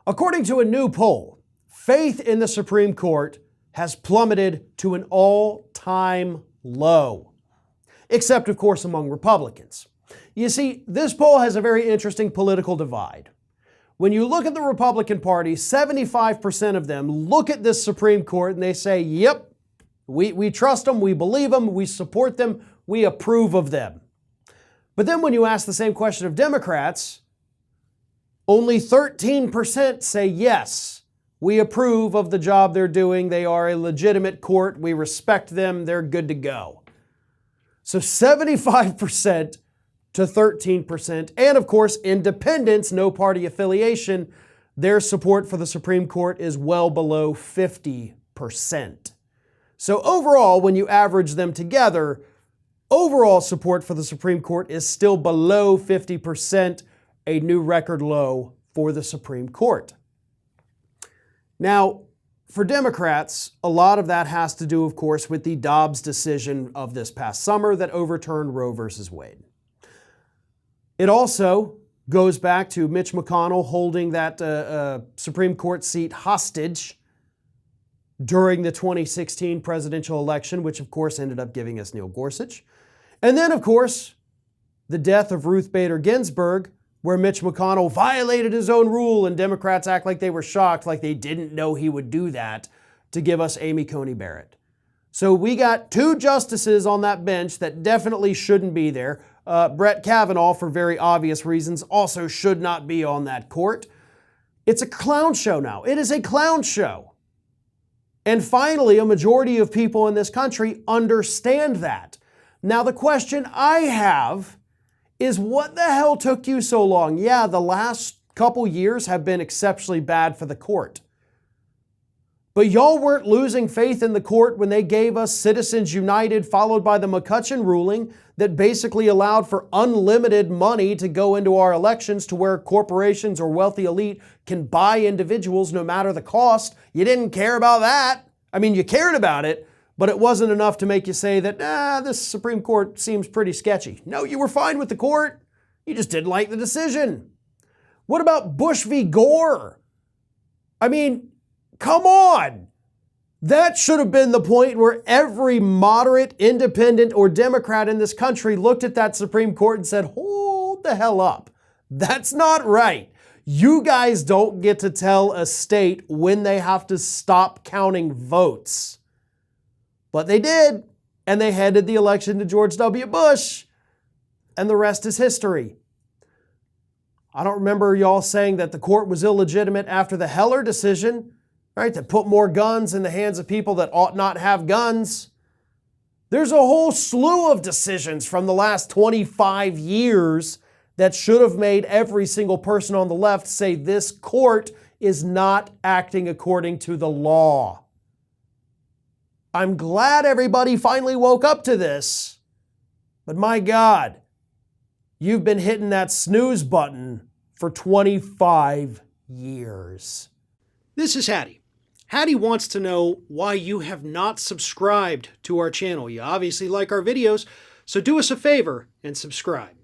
According to a new poll, faith in the Supreme Court has plummeted to an all-time low, except, of course, among Republicans. You see, this poll has a very interesting political divide. When you look at the Republican Party, 75% of them look at this Supreme Court and they say, yep, we trust them, we believe them, we support them, we approve of them. But then when you ask the same question of Democrats, only 13% say yes, we approve of the job they're doing, they are a legitimate court, we respect them, they're good to go. So 75% to 13%, and of course, independents, no party affiliation, their support for the Supreme Court is well below 50%. So overall, when you average them together, overall support for the Supreme Court is still below 50%, a new record low for the Supreme Court. Now, for Democrats, a lot of that has to do, of course, with the Dobbs decision of this past summer that overturned Roe versus Wade. It also goes back to Mitch McConnell holding that Supreme Court seat hostage during the 2016 presidential election, which of course ended up giving us Neil Gorsuch. And then, of course, the death of Ruth Bader Ginsburg, where Mitch McConnell violated his own rule and Democrats act like they were shocked, like they didn't know he would do that, to give us Amy Coney Barrett. So we got two justices on that bench that definitely shouldn't be there. Brett Kavanaugh, for very obvious reasons, also should not be on that court. It's a clown show now. It is a clown show. And finally, a majority of people in this country understand that. Now, the question I have is, what the hell took you so long? Yeah, the last couple years have been exceptionally bad for the court. But y'all weren't losing faith in the court when they gave us Citizens United, followed by the McCutcheon ruling that basically allowed for unlimited money to go into our elections, to where corporations or wealthy elite can buy individuals no matter the cost. You didn't care about that. I mean, you cared about it, but it wasn't enough to make you say that, this Supreme Court seems pretty sketchy. No, you were fine with the court. You just didn't like the decision. What about Bush v. Gore? I mean, come on. That should have been the point where every moderate, independent, or Democrat in this country looked at that Supreme Court and said, hold the hell up. That's not right. You guys don't get to tell a state when they have to stop counting votes. But they did, and they handed the election to George W. Bush, and the rest is history. I don't remember y'all saying that the court was illegitimate after the Heller decision, right, that put more guns in the hands of people that ought not have guns. There's a whole slew of decisions from the last 25 years that should have made every single person on the left say this court is not acting according to the law. I'm glad everybody finally woke up to this, but my God, you've been hitting that snooze button for 25 years. This is Hattie. Hattie wants to know why you have not subscribed to our channel. You obviously like our videos, so do us a favor and subscribe.